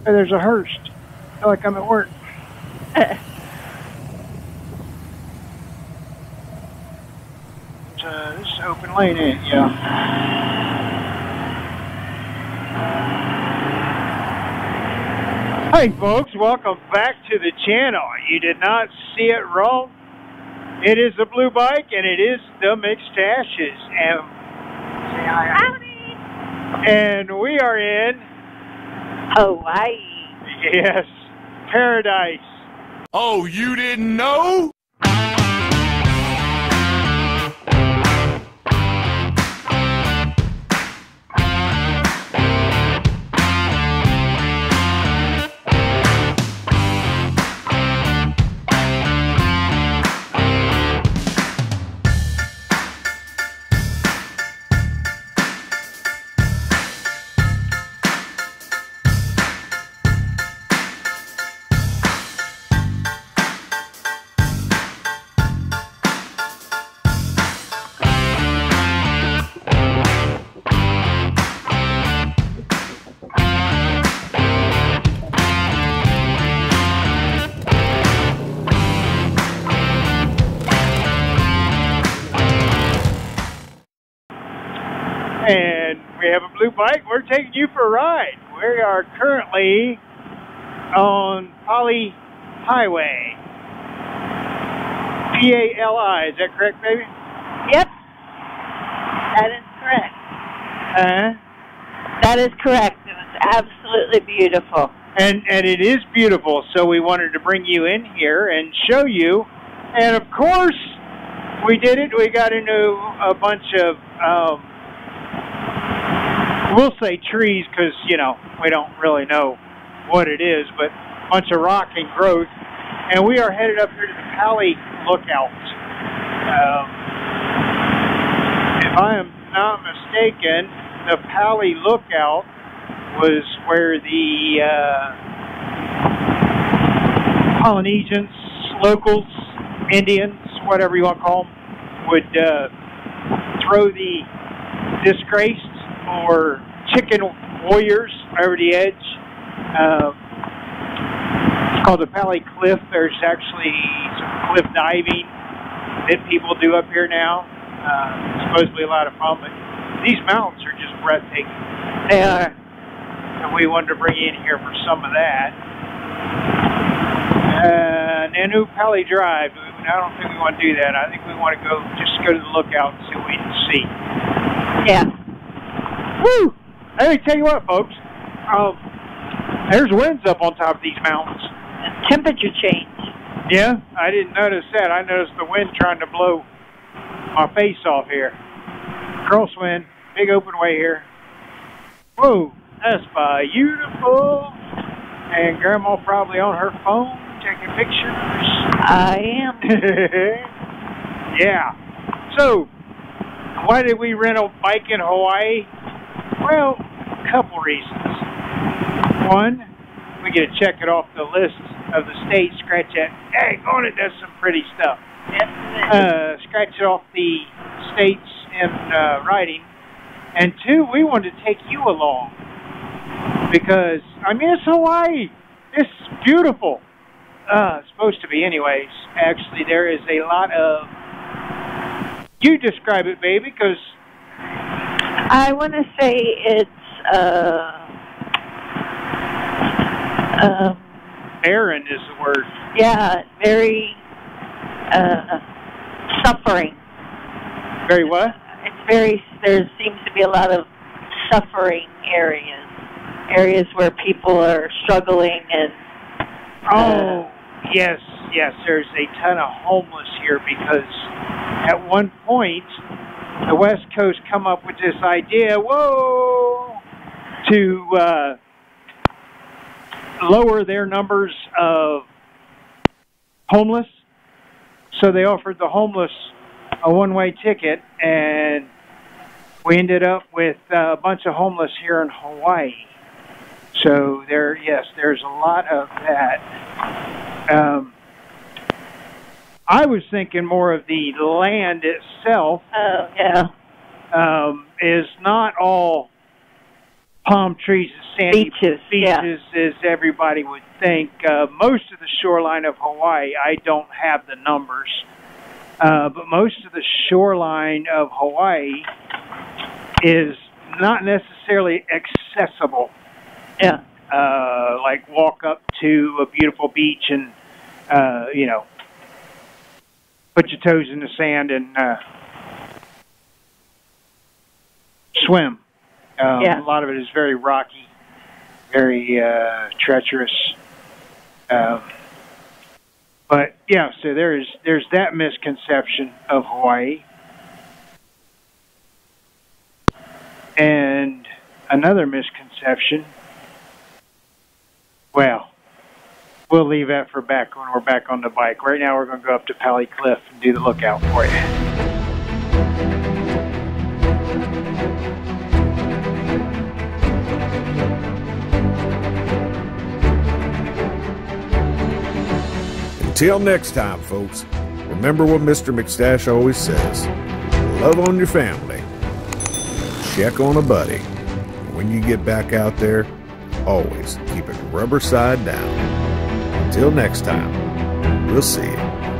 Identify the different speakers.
Speaker 1: Oh, there's a hearse. I feel like I'm at work. This is open lane, ain't it? Yeah. Hey folks, welcome back to the channel. You did not see it wrong. It is the blue bike and it is the McStaches. And say hi.
Speaker 2: Howdy.
Speaker 1: And we are in
Speaker 2: Hawaii.
Speaker 1: Yes, paradise.
Speaker 3: Oh, you didn't know?
Speaker 1: And we have a blue bike. We're taking you for a ride. We are currently on Pali Highway. P-A-L-I. Is that correct, baby?
Speaker 2: Yep. That is correct. That is correct. It was absolutely beautiful.
Speaker 1: And it is beautiful, so we wanted to bring you in here and show you. And of course, we did it. We got into a bunch of, we'll say trees because, you know, we don't really know what it is, but a bunch of rock and growth. And we are headed up here to the Pali Lookout. If I am not mistaken, the Pali Lookout was where the Polynesians, locals, Indians, whatever you want to call them, would throw the disgraced or chicken warriors over the edge. It's called the Pali Cliff. There's actually some cliff diving that people do up here now. Supposedly a lot of fun, but these mountains are just breathtaking.
Speaker 2: They are.
Speaker 1: And we wanted to bring you in here for some of that. Nanu Pali Drive. I don't think we want to do that. I think we want to just go to the lookout and see what we can see.
Speaker 2: Yeah.
Speaker 1: Woo! Let me tell you what, folks. There's winds up on top of these mountains.
Speaker 2: Temperature change.
Speaker 1: Yeah, I didn't notice that. I noticed the wind trying to blow my face off here. Crosswind, big open way here. Whoa, that's beautiful. And Grandma probably on her phone taking pictures.
Speaker 2: I am.
Speaker 1: Yeah. So, why did we rent a bike in Hawaii? Well, a couple reasons. One, we get to check it off the list of the states, scratch that. Hey, on it does some pretty stuff.
Speaker 2: Yes, it is.
Speaker 1: Scratch it off the states in writing. And two, we wanted to take you along. Because, I mean, it's Hawaii. It's beautiful. It's supposed to be anyways. Actually, there is a lot of... You describe it, baby, because...
Speaker 2: I want to say it's,
Speaker 1: barren is the word.
Speaker 2: yeah, very, suffering.
Speaker 1: Very what?
Speaker 2: There seems to be a lot of suffering areas where people are struggling and...
Speaker 1: Oh, yes, there's a ton of homeless here because at one point, the West Coast come up with this idea, to lower their numbers of homeless. So they offered the homeless a one-way ticket, and we ended up with a bunch of homeless here in Hawaii. So there's a lot of that. I was thinking more of the land itself.
Speaker 2: Oh, yeah.
Speaker 1: Is not all palm trees and sandy
Speaker 2: beaches,
Speaker 1: as everybody would think. Most of the shoreline of Hawaii, I don't have the numbers, but most of the shoreline of Hawaii is not necessarily accessible.
Speaker 2: Yeah.
Speaker 1: Like walk up to a beautiful beach and, put your toes in the sand and swim. A lot of it is very rocky, very treacherous. But yeah, so there's that misconception of Hawaii. And another misconception, well, we'll leave that for back when we're back on the bike. Right now we're going to go up to Pali Cliff and do the lookout for you.
Speaker 4: Until next time, folks, remember what Mr. McStache always says. Love on your family. Check on a buddy. When you get back out there, always keep it rubber side down. Until next time, we'll see you.